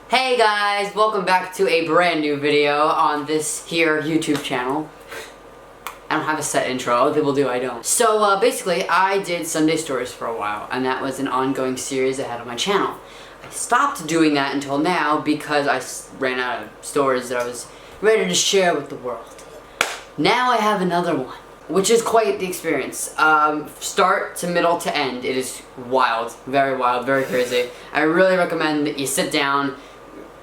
Hey guys, welcome back to a brand new video on this here YouTube channel. I don't have a set intro, other people do, I don't. So basically, I did Sunday Stories for a while, and that was an ongoing series I had on my channel. I stopped doing that until now because I ran out of stories that I was ready to share with the world. Now I have another one, which is quite the experience. Start to middle to end, it is wild, very crazy. I really recommend that you sit down,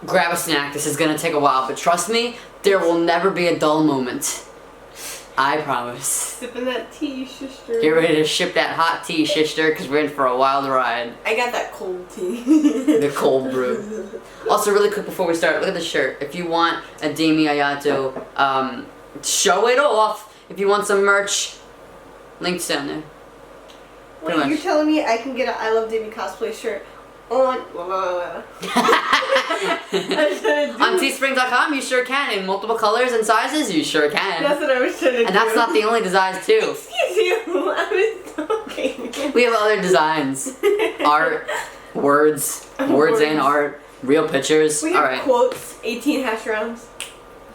grab a snack. This is gonna take a while, but trust me, there will never be a dull moment. I promise. Sipping that tea, sister. Get ready to ship that hot tea, sister, because we're in for a wild ride. I got that cold tea. The cold brew. Also, really quick before we start, look at the shirt. If you want a Damien Ayato, show it off. If you want some merch, links down there. Wait, you're telling me I can get an I Love Damien cosplay shirt on on teespring.com, you sure can. In multiple colors and sizes, you sure can. That's what I was trying to do. And that's not the only designs, too. Excuse you, I was talking. We have other designs. Art, words and art, real pictures. We have Alright. quotes, 18 hash rounds.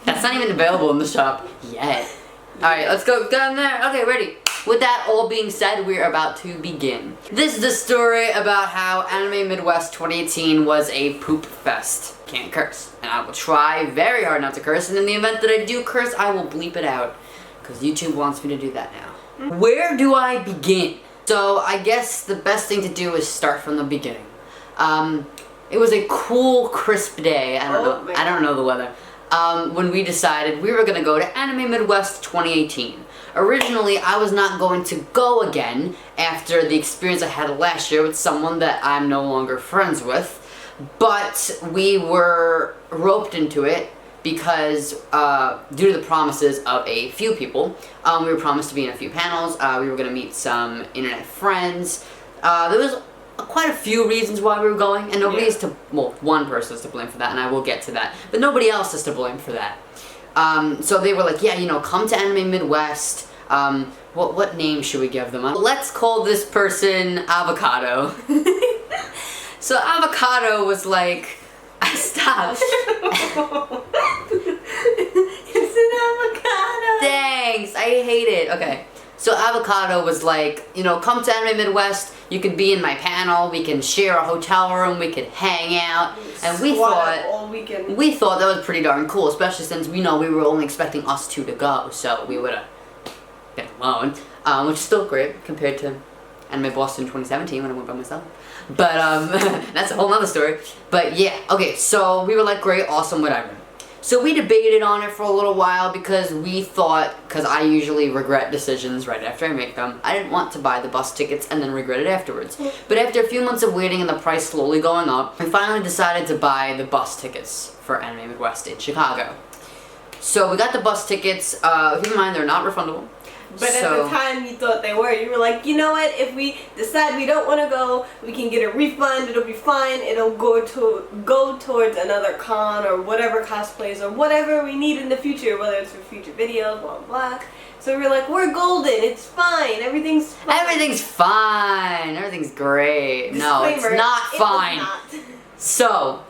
That's not even available in the shop yet. Alright, let's go down there. Okay, ready. With that all being said, we're about to begin. This is the story about how Anime Midwest 2018 was a poop fest. Can't curse. And I will try very hard not to curse, and in the event that I do curse, I will bleep it out. Because YouTube wants me to do that now. Where do I begin? So, I guess the best thing to do is start from the beginning. It was a cool, crisp day. I don't know the weather. When we decided we were going to go to Anime Midwest 2018. Originally, I was not going to go again after the experience I had last year with someone that I'm no longer friends with, but we were roped into it because due to the promises of a few people. We were promised to be in a few panels, we were going to meet some internet friends. There was quite a few reasons why we were going, and nobody is to, well, one person is to blame for that, and I will get to that, but nobody else is to blame for that. So they were like, yeah, you know, come to Anime Midwest. What name should we give them? Let's call this person Avocado. So Avocado was like, stop. It's an avocado. Thanks, I hate it. Okay. So Avocado was like, you know, come to Anime Midwest, you could be in my panel, we can share a hotel room, we could hang out, and we thought that was pretty darn cool, especially since we know we were only expecting us two to go, so we would have been alone, which is still great compared to Anime Boston 2017 when I went by myself. But that's a whole nother story. But yeah, okay, so we were like, great, awesome, whatever. So we debated on it for a little while because we thought, because I usually regret decisions right after I make them, I didn't want to buy the bus tickets and then regret it afterwards. But after a few months of waiting and the price slowly going up, we finally decided to buy the bus tickets for Anime Midwest in Chicago. So we got the bus tickets, keep in mind they're not refundable. But at the time you thought they were. You were like, you know what, if we decide we don't want to go, we can get a refund, it'll be fine, it'll go towards another con or whatever cosplays or whatever we need in the future, whether it's for future videos, blah, blah. So we were like, we're golden, it's fine, everything's fine. Everything's fine, everything's great. No, it's not fine. So,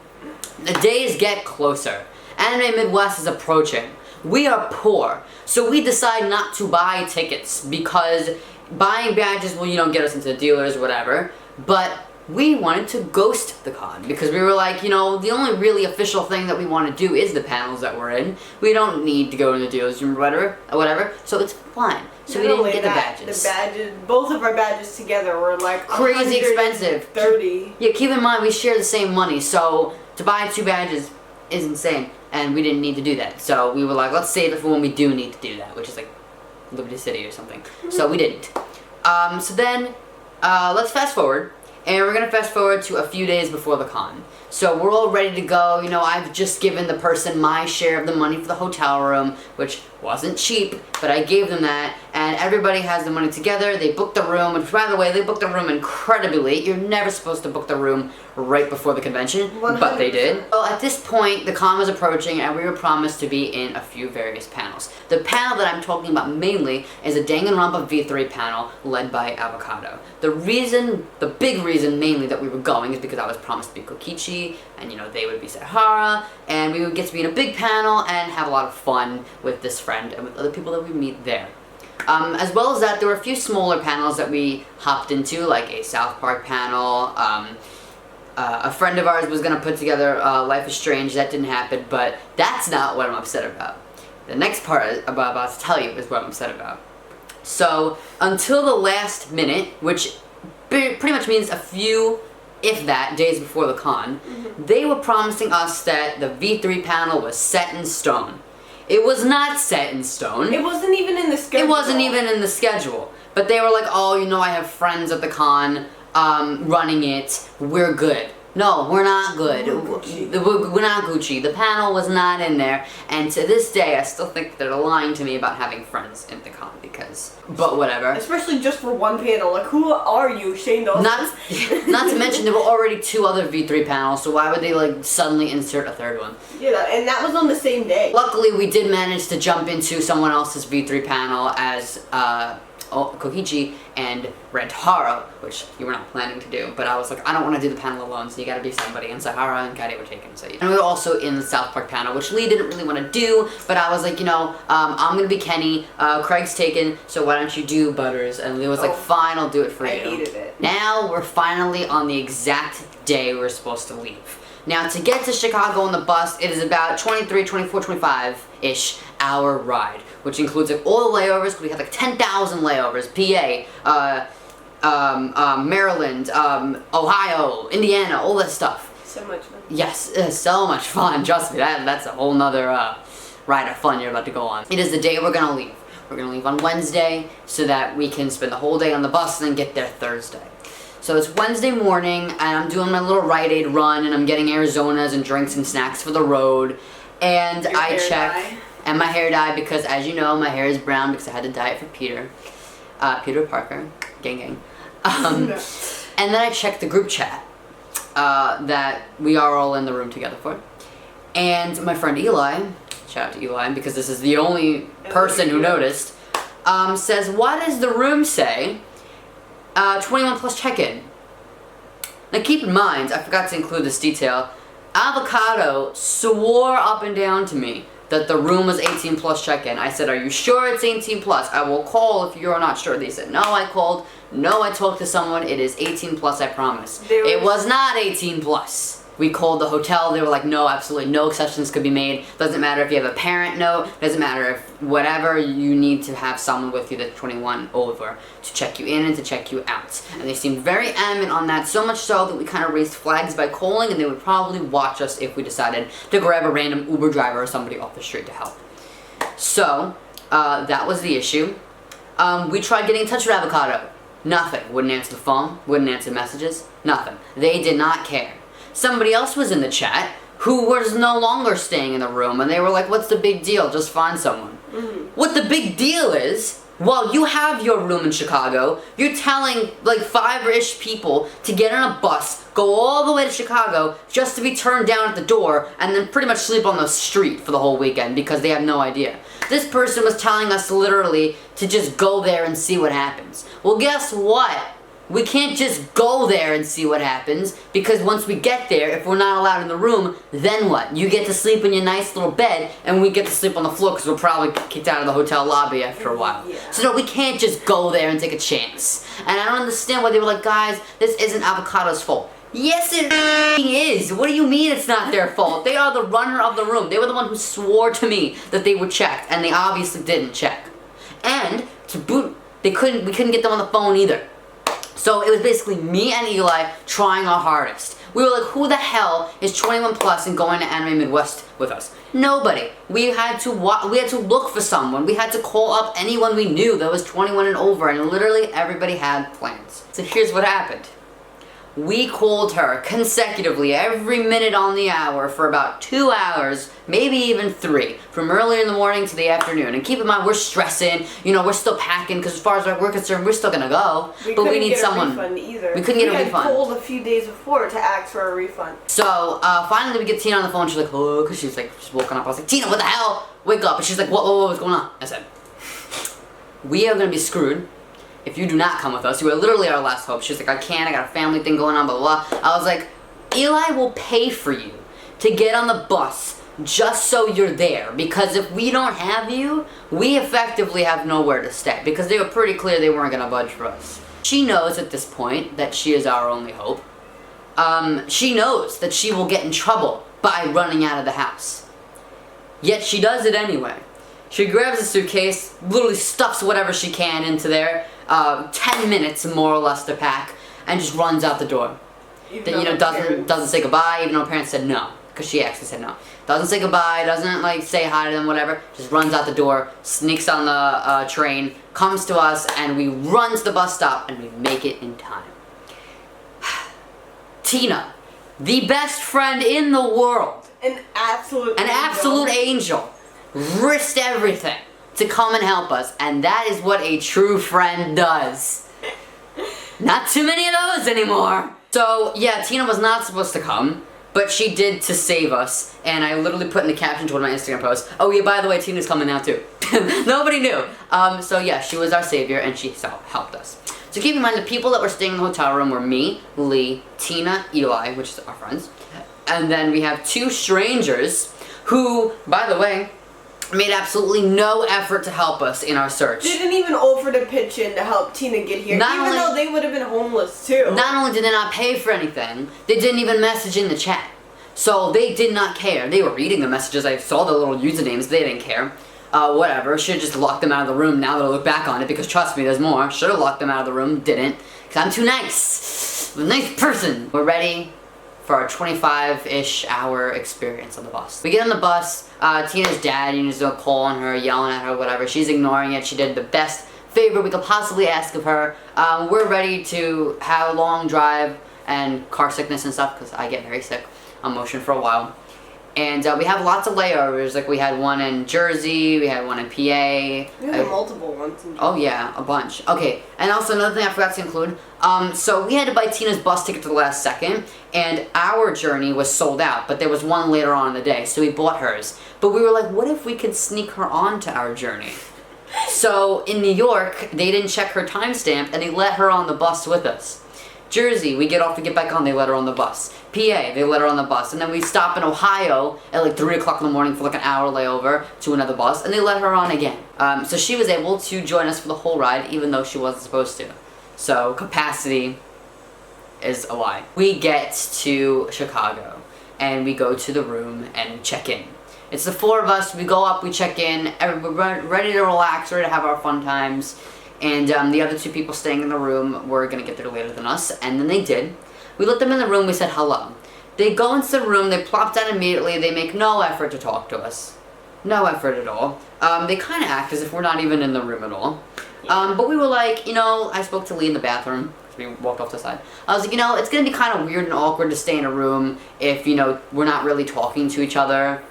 the days get closer. Anime Midwest is approaching. We are poor, so we decide not to buy tickets because buying badges will, you know, get us into the dealers or whatever, but we wanted to ghost the con because we were like, you know, the only really official thing that we want to do is the panels that we're in. We don't need to go to the dealers or whatever, so it's fine. So we didn't get the badges. The badges, both of our badges together were like crazy expensive. $30. Yeah, keep in mind we share the same money, so to buy two badges is insane. And we didn't need to do that. So we were like, let's save it for when we do need to do that, which is like Liberty City or something. So we didn't. So then, let's fast forward. And we're going to fast forward to a few days before the con. So we're all ready to go. You know, I've just given the person my share of the money for the hotel room, which wasn't cheap, but I gave them that. And everybody has the money together. They booked the room, which, by the way, they booked the room incredibly late. You're never supposed to book the room right before the convention, 100%. But they did. Well, at this point, the con was approaching, and we were promised to be in a few various panels. The panel that I'm talking about mainly is a Danganronpa V3 panel led by Avocado. The big reason mainly that we were going is because I was promised to be Kokichi, Kofi, and they would be Sahara, and we would get to be in a big panel and have a lot of fun with this friend and with other people that we meet there. As well as that, there were a few smaller panels that we hopped into, like a South Park panel. A friend of ours was going to put together Life is Strange. That didn't happen, but that's not what I'm upset about. The next part I'm about to tell you is what I'm upset about. So, until the last minute, which pretty much means a few, if that, days before the con, they were promising us that the V3 panel was set in stone. It was not set in stone. It wasn't even in the schedule. It wasn't even in the schedule. But they were like, oh, I have friends at the con running it. We're good. No, we're not good. We're not Gucci. The panel was not in there. And to this day, I still think they're lying to me about having friends in the con but whatever. Especially just for one panel. Like, who are you, Shane Dawson? Not to mention there were already 2 other V3 panels, so why would they suddenly insert a third one? Yeah, and that was on the same day. Luckily, we did manage to jump into someone else's V3 panel as Kokichi and Rentaro, which you were not planning to do, but I was like, I don't want to do the panel alone, so you gotta be somebody, and Sahara and Kari were taken, so and we were also in the South Park panel, which Lee didn't really want to do, but I was like, I'm gonna be Kenny, Craig's taken, so why don't you do Butters, and Lee was like, fine, I'll do it for you. I hated it. Now, we're finally on the exact day we're supposed to leave. Now, to get to Chicago on the bus, it is about 23, 24, 25-ish hour ride, which includes all the layovers, because we have 10,000 layovers, PA, Maryland, Ohio, Indiana, all that stuff. So much fun. Yes, so much fun, trust me, that's a whole nother ride of fun you're about to go on. It is the day we're going to leave. We're going to leave on Wednesday, so that we can spend the whole day on the bus and then get there Thursday. So it's Wednesday morning, and I'm doing my little Rite Aid run, and I'm getting Arizonas and drinks and snacks for the road, and I check, and my hair dye, because as you know, my hair is brown because I had to dye it for Peter Parker, gang. And then I check the group chat that we are all in the room together for, and my friend Eli, shout out to Eli, because this is the only person who noticed, says, what does the room say? 21 plus check-in. Now keep in mind, I forgot to include this detail, Avocado swore up and down to me that the room was 18 plus check-in. I said, are you sure it's 18 plus? I will call if you're not sure. They said, no, I called. No, I talked to someone. It is 18 plus, I promise. It was not 18 plus. We called the hotel. They were like, no, absolutely no exceptions could be made. Doesn't matter if you have a parent note. Doesn't matter if whatever, you need to have someone with you that's 21 over to check you in and to check you out. And they seemed very adamant on that, so much so that we kind of raised flags by calling, and they would probably watch us if we decided to grab a random Uber driver or somebody off the street to help. So, that was the issue. We tried getting in touch with Avocado. Nothing. Wouldn't answer the phone. Wouldn't answer messages. Nothing. They did not care. Somebody else was in the chat who was no longer staying in the room, and they were like, what's the big deal? Just find someone. What the big deal is, while you have your room in Chicago, you're telling like 5-ish people to get on a bus, go all the way to Chicago, just to be turned down at the door, and then pretty much sleep on the street for the whole weekend because they have no idea. This person was telling us literally to just go there and see what happens. Well, guess what? We can't just go there and see what happens, because once we get there, if we're not allowed in the room, then what? You get to sleep in your nice little bed, and we get to sleep on the floor because we're probably kicked out of the hotel lobby after a while. Yeah. So no, we can't just go there and take a chance. And I don't understand why they were like, guys, this isn't Avocado's fault. Yes, it is. What do you mean it's not their fault? They are the runner of the room. They were the one who swore to me that they were checked, and they obviously didn't check. And to boot, we couldn't get them on the phone either. So it was basically me and Eli trying our hardest. We were like, who the hell is 21 plus and going to Anime Midwest with us? Nobody. We had to look for someone. We had to call up anyone we knew that was 21 and over, and literally everybody had plans. So here's what happened. We called her consecutively every minute on the hour for about 2 hours, maybe even 3, from early in the morning to the afternoon. And keep in mind, we're stressing, we're still packing, because as far as we're concerned, we're still gonna go. But we need someone. We couldn't get a refund. We had called a few days before to ask for a refund. So finally we get Tina on the phone. She's like, oh, because she's woken up. I was like, Tina, what the hell? Wake up. And she's like, what's going on? I said, we are gonna be screwed if you do not come with us. You are literally our last hope. She's like, I can't, I got a family thing going on, blah, blah, blah. I was like, Eli will pay for you to get on the bus just so you're there, because if we don't have you, we effectively have nowhere to stay, because they were pretty clear they weren't going to budge for us. She knows at this point that she is our only hope. She knows that she will get in trouble by running out of the house. Yet she does it anyway. She grabs a suitcase, literally stuffs whatever she can into there, 10 minutes more or less to pack, and just runs out the door. Doesn't say goodbye, even though her parents said no, because she actually said no. Doesn't say goodbye, doesn't like say hi to them, whatever. Just runs out the door, sneaks on the train, comes to us, and we run to the bus stop, and we make it in time. Tina, the best friend in the world, an absolute angel, risked everything to come and help us, and that is what a true friend does. Not too many of those anymore. So yeah, Tina was not supposed to come, but she did to save us, and I literally put in the caption to one of my Instagram posts, oh yeah, by the way, Tina's coming now too. Nobody knew. So yeah, she was our savior, and she helped us. So keep in mind, the people that were staying in the hotel room were me, Lee, Tina, Eli, which is our friends, and then we have two strangers who, by the way, made absolutely no effort to help us in our search. Didn't even offer to pitch in to help Tina get here, even though they would have been homeless too. Not only did they not pay for anything, they didn't even message in the chat. So they did not care. They were reading the messages. I saw the little usernames. They didn't care. Whatever. Should have just locked them out of the room now that I look back on it, because trust me, there's more. Should have locked them out of the room. Didn't. Because I'm too nice. I'm a nice person. We're ready for our 25-ish hour experience on the bus. We get on the bus, Tina's dad, just calling her, yelling at her, whatever. She's ignoring it. She did the best favor we could possibly ask of her. We're ready to have a long drive and car sickness and stuff, because I get very sick on motion for a while. And we have lots of layovers. Like, we had one in Jersey, we had one in PA. We had multiple ones in Jersey. Oh yeah, a bunch. Okay, and also another thing I forgot to include. So we had to buy Tina's bus ticket to the last second, and our journey was sold out, but there was one later on in the day, so we bought hers. But we were like, what if we could sneak her onto our journey? So in New York, they didn't check her timestamp, and they let her on the bus with us. Jersey, we get off to get back on, they let her on the bus. PA, they let her on the bus. And then we stop in Ohio at like 3 o'clock in the morning for like an hour layover to another bus, and they let her on again. So she was able to join us for the whole ride, even though she wasn't supposed to. So capacity is a lie. We get to Chicago, and we go to the room and check in. It's the four of us, we go up, we check in, we're ready to relax, ready to have our fun times. And the other two people staying in the room were going to get there later than us, and then they did. We let them in the room, we said hello. They go into the room, they plop down immediately, they make no effort to talk to us. No effort at all. They kind of act as if we're not even in the room at all. But we were like, I spoke to Lee in the bathroom, because we walked off to the side. I was like, it's going to be kind of weird and awkward to stay in a room if, we're not really talking to each other.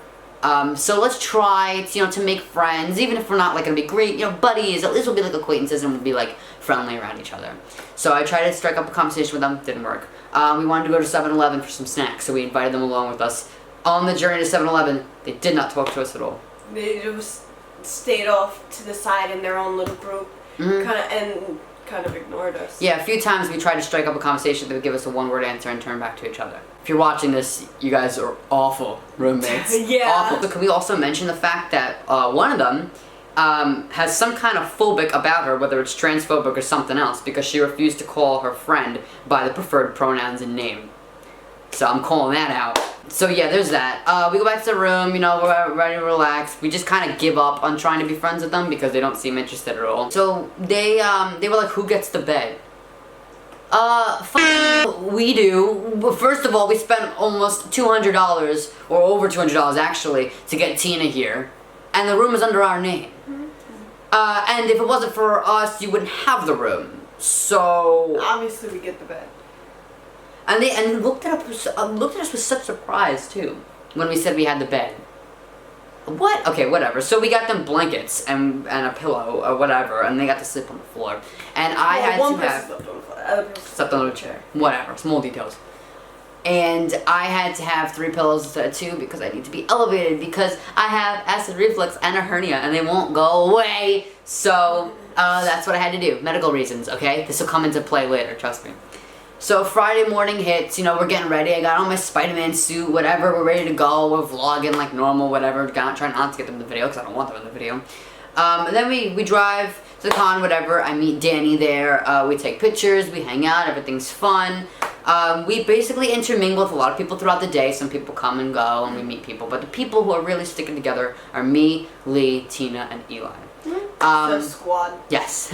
So let's try, to make friends, even if we're not, gonna be great, buddies, at least we'll be, acquaintances, and we'll be, friendly around each other. So I tried to strike up a conversation with them, didn't work. We wanted to go to 7-Eleven for some snacks, so we invited them along with us. On the journey to 7-Eleven, they did not talk to us at all. They just stayed off to the side in their own little group, kind of ignored us. Yeah, a few times we tried to strike up a conversation that would give us a one-word answer and turn back to each other. If you're watching this, you guys are awful roommates. Yeah. Awful. But can we also mention the fact that one of them has some kind of phobic about her, whether it's transphobic or something else, because she refused to call her friend by the preferred pronouns and name. So I'm calling that out. So yeah, there's that. We go back to the room, we're ready to relax. We just kind of give up on trying to be friends with them because they don't seem interested at all. So they were like, who gets the bed? We do. First of all, we spent almost $200, or over $200 actually, to get Tina here. And the room is under our name. And if it wasn't for us, you wouldn't have the room. So obviously we get the bed. And they looked at us with such surprise too when we said we had the bed. What? Okay, whatever. So we got them blankets and a pillow or whatever, and they got to sleep on the floor. And I had to have slept on a chair. Whatever. Small details. And I had to have 3 pillows instead of 2 because I need to be elevated because I have acid reflux and a hernia and they won't go away. So that's what I had to do. Medical reasons. Okay, this will come into play later. Trust me. So Friday morning hits, you know, we're getting ready. I got on my Spider-Man suit, whatever. We're ready to go. We're vlogging like normal, whatever. Trying not to get them in the video because I don't want them in the video. And then we drive to the con, whatever. I meet Danny there. We take pictures. We hang out. Everything's fun. We basically intermingle with a lot of people throughout the day. Some people come and go, and we meet people. But the people who are really sticking together are me, Lee, Tina, and Eli. The squad. Yes.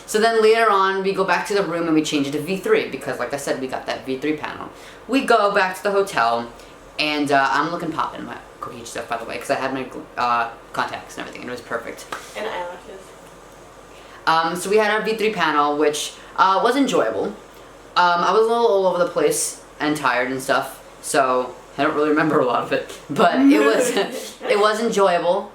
So then later on, we go back to the room and we change it to V3 because, like I said, we got that V3 panel. We go back to the hotel, and I'm looking poppin' in my Kofi stuff, by the way, because I had my contacts and everything, and it was perfect. And eyelashes. So we had our V3 panel, which was enjoyable. I was a little all over the place and tired and stuff, so I don't really remember a lot of it, but it was enjoyable.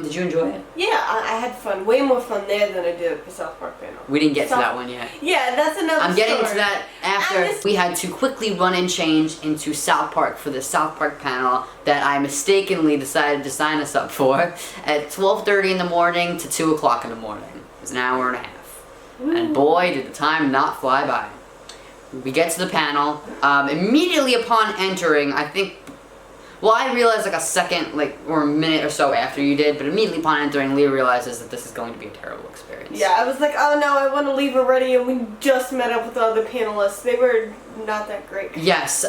Did you enjoy it? Yeah, I had fun. Way more fun there than I did at the South Park panel. We didn't get to that one yet. Yeah, that's another I'm getting story. to that after. We had to quickly run and change into South Park for the South Park panel that I mistakenly decided to sign us up for at 12:30 in the morning to 2 o'clock in the morning. It was an hour and a half. Ooh. And boy, did the time not fly by. We get to the panel. Immediately upon entering, I realized like a second, or a minute or so after you did, but immediately upon entering, Leah realizes that this is going to be a terrible experience. Yeah, I was like, oh no, I want to leave already, and we just met up with the other panelists. They were not that great. Yes,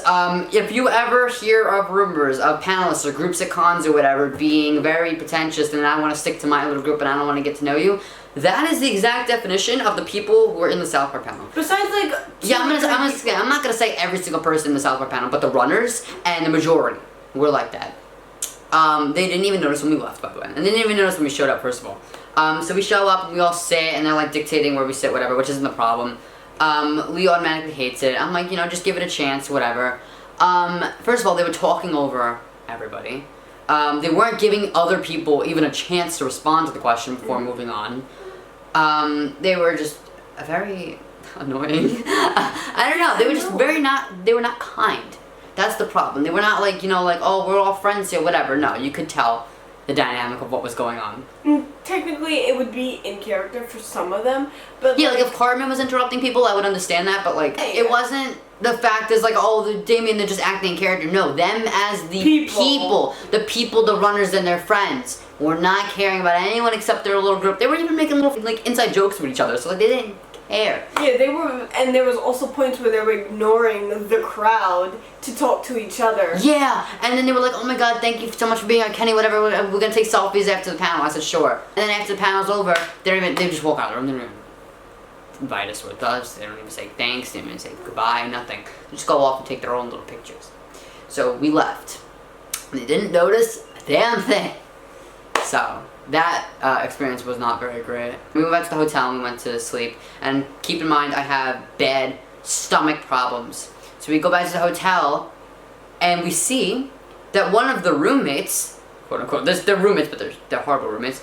if you ever hear of rumors of panelists or groups at cons or whatever being very pretentious and I want to stick to my little group and I don't want to get to know you, that is the exact definition of the people who are in the South Park panel. Besides, like... Yeah, I'm not going to say every single person in the South Park panel, but the runners and the majority were like that. They didn't even notice when we left, by the way. And they didn't even notice when we showed up, first of all. So we show up, and we all sit, and they're like dictating where we sit, whatever, which isn't the problem. Lee automatically hates it. I'm like, you know, just give it a chance, whatever. First of all, they were talking over everybody. They weren't giving other people even a chance to respond to the question before moving on. They were just very annoying. I don't know. They were just they were not kind. That's the problem. They were not like, you know, like, oh, we're all friends here, whatever. No, you could tell the dynamic of what was going on. Technically, it would be in character for some of them, but... Yeah, like if Cartman was interrupting people, I would understand that, but, like, it wasn't the fact is, like, oh, Damien, they're just acting in character. No, them as the people, the runners and their friends, were not caring about anyone except their little group. They were even making little, like, inside jokes with each other, so, like, they didn't care. Yeah, they were, and there was also points where they were ignoring the crowd to talk to each other. Yeah, and then they were like, oh my god, thank you so much for being on Kenny, whatever, we're gonna take selfies after the panel. I said, sure. And then after the panel's over, they just walk out of the room, they don't even invite us with us, they don't even say thanks, they don't even say goodbye, nothing. They just go off and take their own little pictures. So we left. They didn't notice a damn thing. So, that experience was not very great. We went back to the hotel and we went to sleep. And keep in mind, I have bad stomach problems. So we go back to the hotel and we see that one of the roommates, quote unquote, they're roommates, but they're horrible roommates,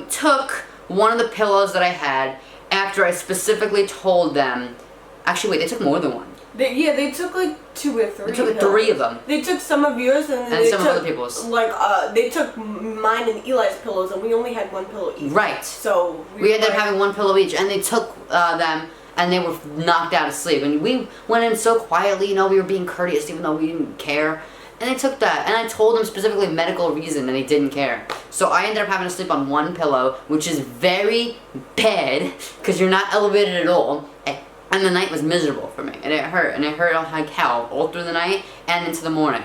took one of the pillows that I had after I specifically told them, actually wait, they took more than one. They took like 2 or 3. They took like 3 of them. They took some of yours and they some took of other people's. Like they took mine and Eli's pillows and we only had 1 pillow each. Right. So we ended up having 1 pillow each, and they took them and they were knocked out of sleep. And we went in so quietly, you know, we were being courteous even though we didn't care. And they took that, and I told them specifically medical reason, and they didn't care. So I ended up having to sleep on 1 pillow, which is very bad because you're not elevated at all. And the night was miserable for me, and it hurt like hell all through the night and into the morning.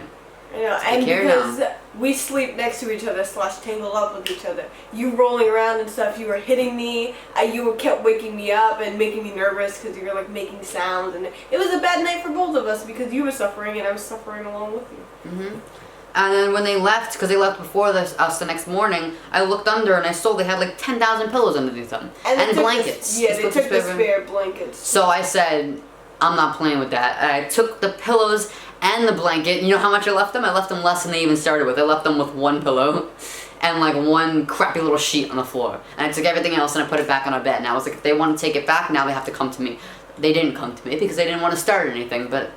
You know, and because we sleep next to each other / tangle up with each other. You rolling around and stuff, you were hitting me, you kept waking me up and making me nervous because you were like making sounds, and it was a bad night for both of us because you were suffering and I was suffering along with you. And then when they left, because they left before us the next morning, I looked under and I saw they had like 10,000 pillows underneath them. And blankets. They took the spare blankets. So I said, I'm not playing with that. I took the pillows and the blanket. You know how much I left them? I left them less than they even started with. I left them with 1 pillow and like 1 crappy little sheet on the floor. And I took everything else and I put it back on our bed. And I was like, if they want to take it back, now they have to come to me. They didn't come to me because they didn't want to start anything, but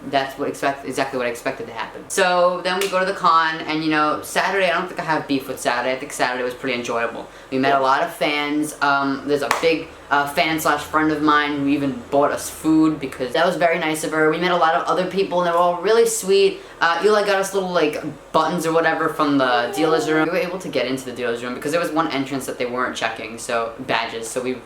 that's exactly what I expected to happen. So then we go to the con, and you know, Saturday, I don't think I have beef with Saturday. I think Saturday was pretty enjoyable. We met a lot of fans. There's a big fan/friend of mine who even bought us food because that was very nice of her. We met a lot of other people, and they were all really sweet. Eli got us little like buttons or whatever from the dealer's room. We were able to get into the dealer's room because there was one entrance that they weren't checking, so badges. So we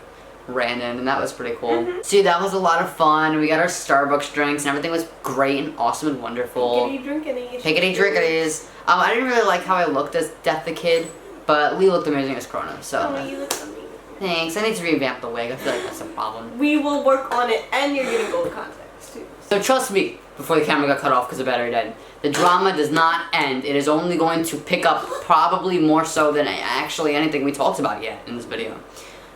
ran in, and that was pretty cool. See, that was a lot of fun. We got our Starbucks drinks, and everything was great and awesome and wonderful. Pickety drickities. I didn't really like how I looked as Death the Kid, but Lee looked amazing as Krona, so. Oh, you look amazing. Thanks. I need to revamp the wig. I feel like that's a problem. We will work on it, and you're getting gold contacts too. So trust me, before the camera got cut off because the battery died, the drama does not end. It is only going to pick up probably more so than actually anything we talked about yet in this video.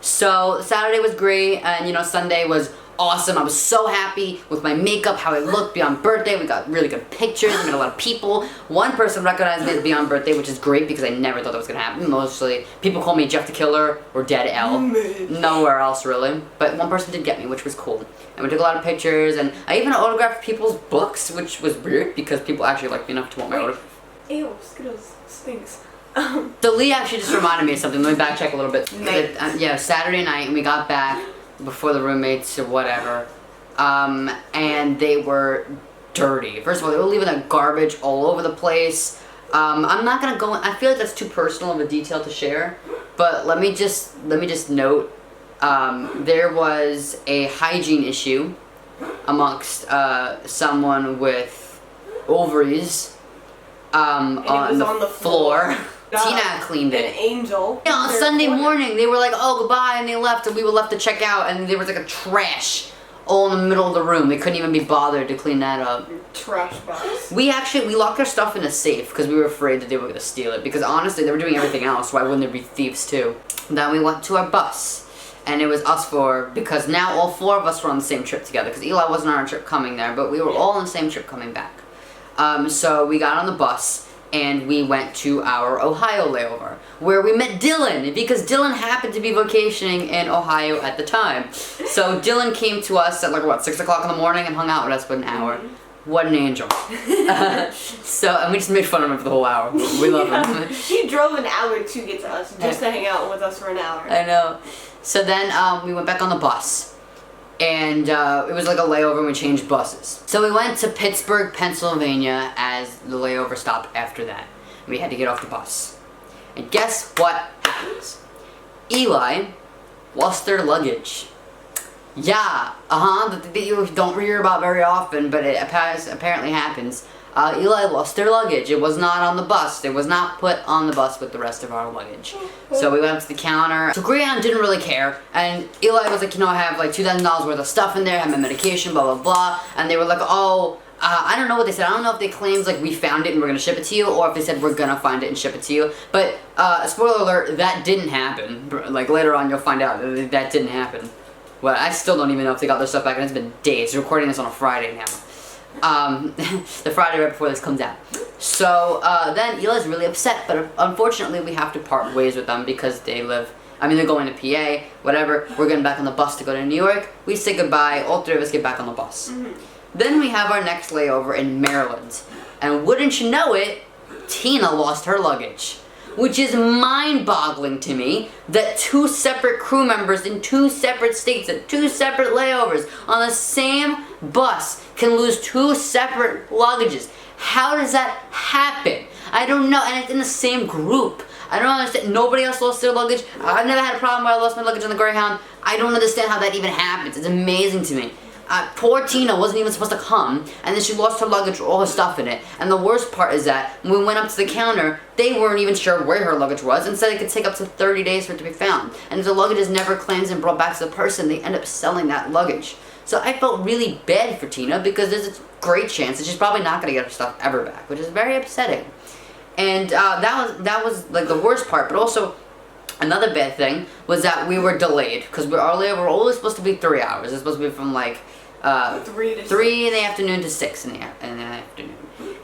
So Saturday was great, and you know, Sunday was awesome. I was so happy with my makeup, how I looked beyond birthday. We got really good pictures. We met a lot of people. One person recognized me as beyond birthday, which is great because I never thought that was gonna happen. Mostly people call me Jeff the Killer or Dead L. Nowhere else really. But one person did get me, which was cool. And we took a lot of pictures, and I even autographed people's books, which was weird because people actually liked me enough to want my autograph. Ew, Skittles stinks. So Lee actually just reminded me of something. Let me backtrack a little bit. Yeah, Saturday night, and we got back before the roommates or whatever, and they were dirty. First of all, they were leaving their garbage all over the place. I'm not gonna go. I feel like that's too personal of a detail to share, but let me just note there was a hygiene issue amongst someone with ovaries on the floor. Tina cleaned it. An angel. Yeah, on Sunday morning, they were like, oh, goodbye, and they left, and we were left to check out, and there was like a trash all in the middle of the room. They couldn't even be bothered to clean that up. Trash box. We locked our stuff in a safe because we were afraid that they were going to steal it, because honestly, they were doing everything else. Why wouldn't there be thieves too? Then we went to our bus, and it was us four, because now all four of us were on the same trip together, because Eli wasn't on our trip coming there, but we were all on the same trip coming back. So we got on the bus, and we went to our Ohio layover, where we met Dylan, because Dylan happened to be vacationing in Ohio at the time. So Dylan came to us at like, what, 6 o'clock in the morning and hung out with us for an hour. What an angel. And we just made fun of him for the whole hour. We love him. He drove an hour to get to us, just to hang out with us for an hour. I know. So then we went back on the bus. And it was like a layover, and we changed buses. So we went to Pittsburgh, Pennsylvania as the layover stop after that. We had to get off the bus. And guess what happens? Eli lost their luggage. Yeah, that you don't hear about very often, but it apparently happens. Eli lost their luggage. It was not on the bus. It was not put on the bus with the rest of our luggage. So we went up to the counter. So Greyhound didn't really care, and Eli was like, you know, I have like $2,000 worth of stuff in there, I have my medication, blah, blah, blah. And they were like, oh, I don't know what they said. I don't know if they claimed like we found it and we're gonna ship it to you, or if they said we're gonna find it and ship it to you. But spoiler alert, that didn't happen. Like later on you'll find out that didn't happen. Well, I still don't even know if they got their stuff back, and it's been days. We're recording this on a Friday now. The Friday right before this comes out. So then Eli's really upset, but unfortunately we have to part ways with them because they're going to PA, whatever. We're getting back on the bus to go to New York. We say goodbye, all three of us get back on the bus. Then we have our next layover in Maryland. And wouldn't you know it, Tina lost her luggage. Which is mind-boggling to me that two separate crew members in two separate states at two separate layovers on the same bus can lose two separate luggages. How does that happen? I don't know, and it's in the same group. I don't understand. Nobody else lost their luggage. I've never had a problem where I lost my luggage on the Greyhound. I don't understand how that even happens. It's amazing to me. Poor Tina wasn't even supposed to come, and then she lost her luggage with all her stuff in it. And the worst part is that when we went up to the counter, they weren't even sure where her luggage was, and said it could take up to 30 days for it to be found. And if the luggage is never cleansed and brought back to the person, they end up selling that luggage. So I felt really bad for Tina, because there's a great chance that she's probably not going to get her stuff ever back, which is very upsetting. And that was like the worst part, but also another bad thing was that we were delayed, because our layover were only supposed to be 3 hours. It's supposed to be from like 3 in the afternoon to 6 in the afternoon.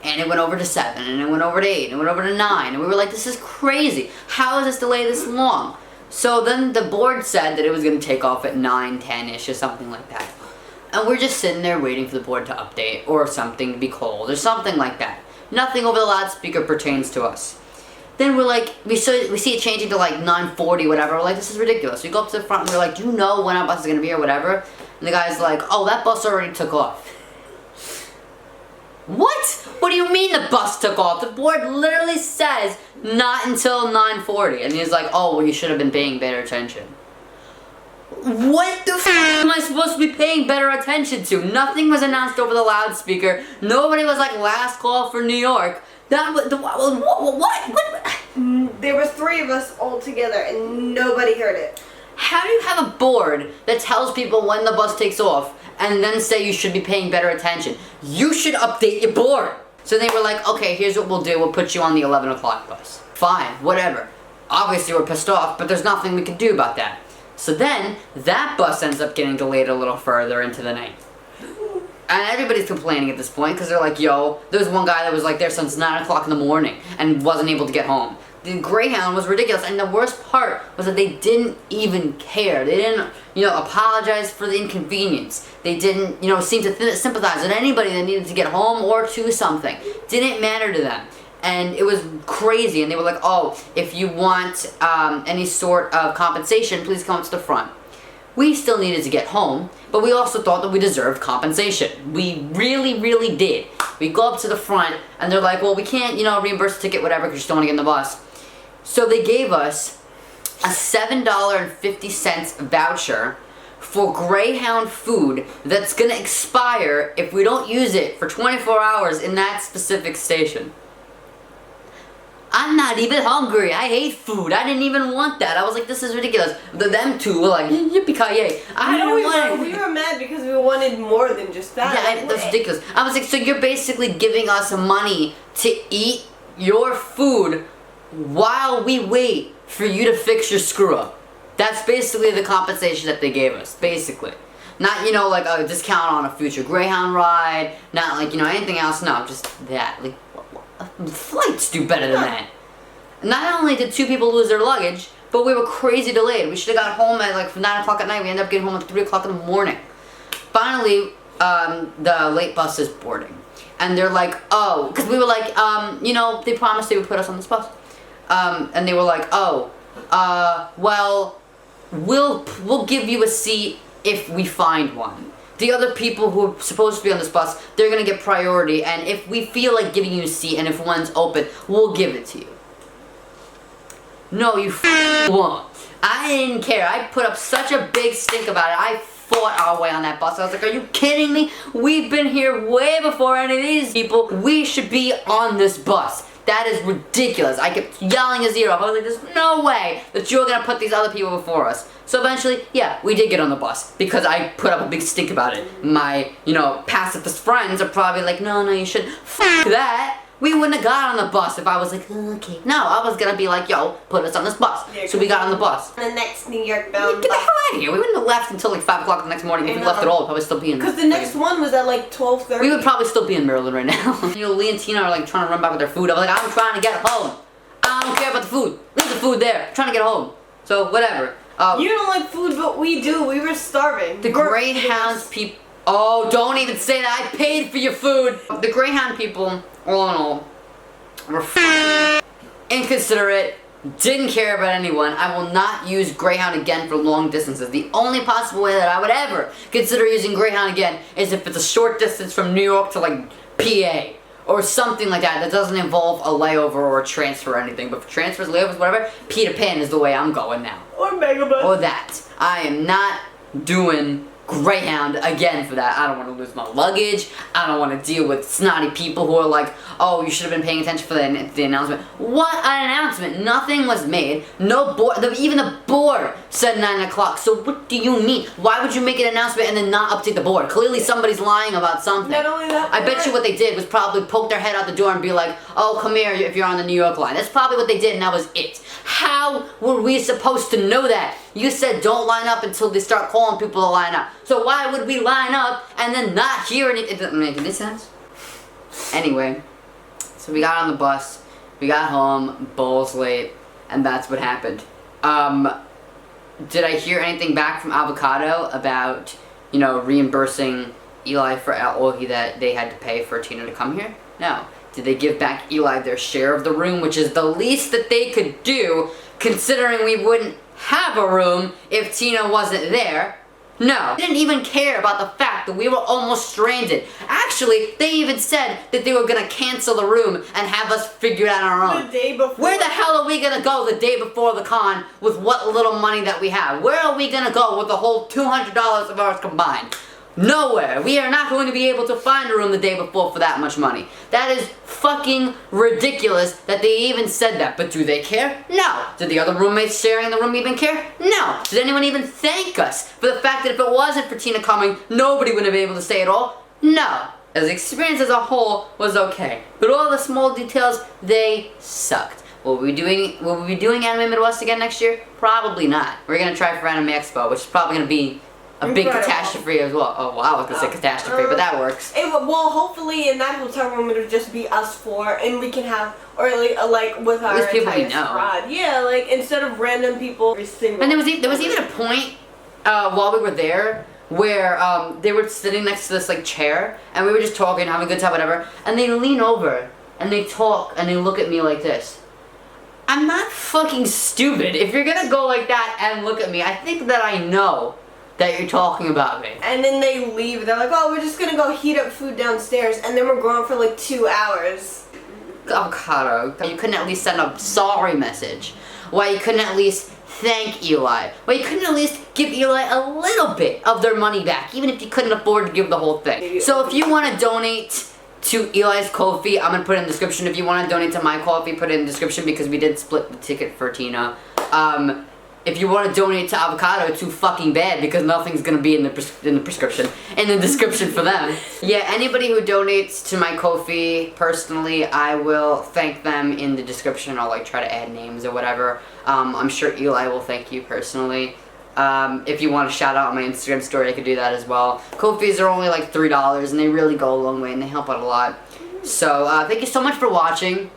And it went over to 7, and it went over to 8, and it went over to 9, and we were like, this is crazy. How is this delay this long? So then the board said that it was going to take off at 9, 10-ish or something like that. And we're just sitting there waiting for the board to update or something to be called or something like that. Nothing over the loudspeaker pertains to us. Then we're like, we see it changing to like 9:40, whatever. We're like, this is ridiculous. We go up to the front and we're like, do you know when our bus is going to be or whatever? And the guy's like, oh, that bus already took off. What? What do you mean the bus took off? The board literally says not until 9:40. And he's like, oh, well, you should have been paying better attention. What the f am I supposed to be paying better attention to? Nothing was announced over the loudspeaker. Nobody was like, last call for New York. That was, what? There was 3 of us all together and nobody heard it. How do you have a board that tells people when the bus takes off and then say you should be paying better attention? You should update your board. So they were like, okay, here's what we'll do. We'll put you on the 11 o'clock bus. Fine, whatever. Obviously we're pissed off, but there's nothing we can do about that. So then, that bus ends up getting delayed a little further into the night. And everybody's complaining at this point, because they're like, yo, there was one guy that was like there since 9 o'clock in the morning, and wasn't able to get home. The Greyhound was ridiculous, and the worst part was that they didn't even care. They didn't, apologize for the inconvenience. They didn't, seem to sympathize with anybody that needed to get home or to something. Didn't matter to them. And it was crazy, and they were like, oh, if you want any sort of compensation, please come to the front. We still needed to get home, but we also thought that we deserved compensation. We really, really did. We go up to the front, and they're like, well, we can't, reimburse the ticket, whatever, because you just don't want to get in the bus. So they gave us a $7.50 voucher for Greyhound food that's going to expire if we don't use it for 24 hours in that specific station. I'm not even hungry. I hate food. I didn't even want that. I was like, this is ridiculous. Them two were like, yippee-ki-yay. I don't want it. We were mad because we wanted more than just that. Yeah, that's ridiculous. I was like, so you're basically giving us money to eat your food while we wait for you to fix your screw-up. That's basically the compensation that they gave us, basically. Not, like a discount on a future Greyhound ride. Not like, anything else. No, just that. Like, flights do better than that. Not only did 2 people lose their luggage, but we were crazy delayed. We should have got home at like 9 o'clock at night. We ended up getting home at 3 o'clock in the morning. Finally, the late bus is boarding. And they're like, oh, because we were like, they promised they would put us on this bus. And they were like, oh, well, we'll give you a seat if we find one. The other people who are supposed to be on this bus, they're going to get priority, and if we feel like giving you a seat and if one's open, we'll give it to you. No, you won't. I didn't care. I put up such a big stink about it. I fought our way on that bus. I was like, are you kidding me? We've been here way before any of these people. We should be on this bus. That is ridiculous. I kept yelling his ear off. I was like, there's no way that you're going to put these other people before us. So eventually, yeah, we did get on the bus because I put up a big stink about it. My, pacifist friends are probably like, no, you shouldn't. F that. We wouldn't have got on the bus if I was like, okay. No, I was going to be like, yo, put us on this bus. Yeah, so we got on the bus. The next New York bound Get the hell out of here. We wouldn't have left until like 5 o'clock the next morning. If we left at all, we'd probably still be in. Because the next one was at like 12:30. We would probably still be in Maryland right now. Lee and Tina are like trying to run back with their food. I'm like, I'm trying to get home. I don't care about the food. Leave the food there. I'm trying to get home. So, whatever. You don't like food, but we do. We were starving. The Greyhound people... Oh, don't even say that. I paid for your food. The Greyhound people, all in all, were inconsiderate, didn't care about anyone. I will not use Greyhound again for long distances. The only possible way that I would ever consider using Greyhound again is if it's a short distance from New York to like PA. Or something like that doesn't involve a layover or a transfer or anything. But for transfers, layovers, whatever, Peter Pan is the way I'm going now. Or Megabus. Or that. I am not doing Greyhound again for that. I don't want to lose my luggage. I don't want to deal with snotty people who are like, oh, you should have been paying attention for the announcement. What an announcement? Nothing was made. No board. Even the board said 9 o'clock. So what do you mean? Why would you make an announcement and then not update the board? Clearly somebody's lying about something. Not only that, I bet you what they did was probably poke their head out the door and be like, oh, come here if you're on the New York line. That's probably what they did, and that was it. How were we supposed to know that? You said don't line up until they start calling people to line up. So why would we line up and then not hear anything? It doesn't make any sense. Anyway, so we got on the bus, we got home, bowls late, and that's what happened. Did I hear anything back from Avocado about reimbursing Eli for all that they had to pay for Tina to come here? No. Did they give back Eli their share of the room, which is the least that they could do, considering we wouldn't have a room if Tina wasn't there? No. They didn't even care about the fact that we were almost stranded. Actually, they even said that they were gonna cancel the room and have us figure it out on our own. The day before. Where the hell are we gonna go the day before the con with what little money that we have? Where are we gonna go with the whole $200 of ours combined? Nowhere. We are not going to be able to find a room the day before for that much money. That is fucking ridiculous that they even said that. But do they care? No. Did the other roommates sharing the room even care? No. Did anyone even thank us for the fact that if it wasn't for Tina coming, nobody would have been able to stay at all? No. As the experience as a whole was okay. But all the small details, they sucked. Will we be doing Anime Midwest again next year? Probably not. We're gonna try for Anime Expo, which is probably gonna be a big catastrophe as well. Oh wow, I was gonna say catastrophe, but that works. Well, hopefully in that hotel room it'll just be us four, and we can have, or like with our entire squad. Yeah, like instead of random people. And there was even a point while we were there where they were sitting next to this like chair, and we were just talking, having a good time, whatever. And they lean over and they talk and they look at me like this. I'm not fucking stupid. If you're gonna go like that and look at me, I think that I know that you're talking about me. And then they leave. They're like, oh, we're just gonna go heat up food downstairs, and then we're gone for like 2 hours. Avocado, you couldn't at least send a sorry message. Why you couldn't at least thank Eli? Why you couldn't at least give Eli a little bit of their money back, even if you couldn't afford to give the whole thing? So if you want to donate to Eli's Kofi, I'm gonna put it in the description. If you want to donate to my Kofi, put it in the description because we did split the ticket for Tina. If you want to donate to Avocado, too fucking bad because nothing's gonna be in the description for them. Yeah, anybody who donates to my Kofi personally, I will thank them in the description. I'll like try to add names or whatever. I'm sure Eli will thank you personally. If you want to shout out on my Instagram story, I could do that as well. Kofis are only like $3 and they really go a long way and they help out a lot. So thank you so much for watching.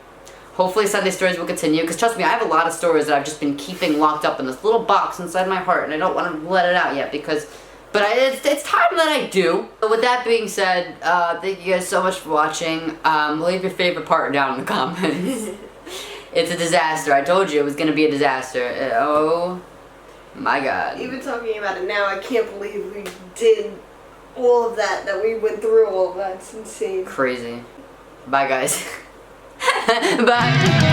Hopefully Sunday Stories will continue, because trust me, I have a lot of stories that I've just been keeping locked up in this little box inside my heart, and I don't want to let it out yet, but it's time that I do. But with that being said, thank you guys so much for watching. Leave your favorite part down in the comments. It's a disaster. I told you it was going to be a disaster. Oh my god. Even talking about it now, I can't believe we did all of that we went through all of that. It's insane. Crazy. Bye guys. Bye.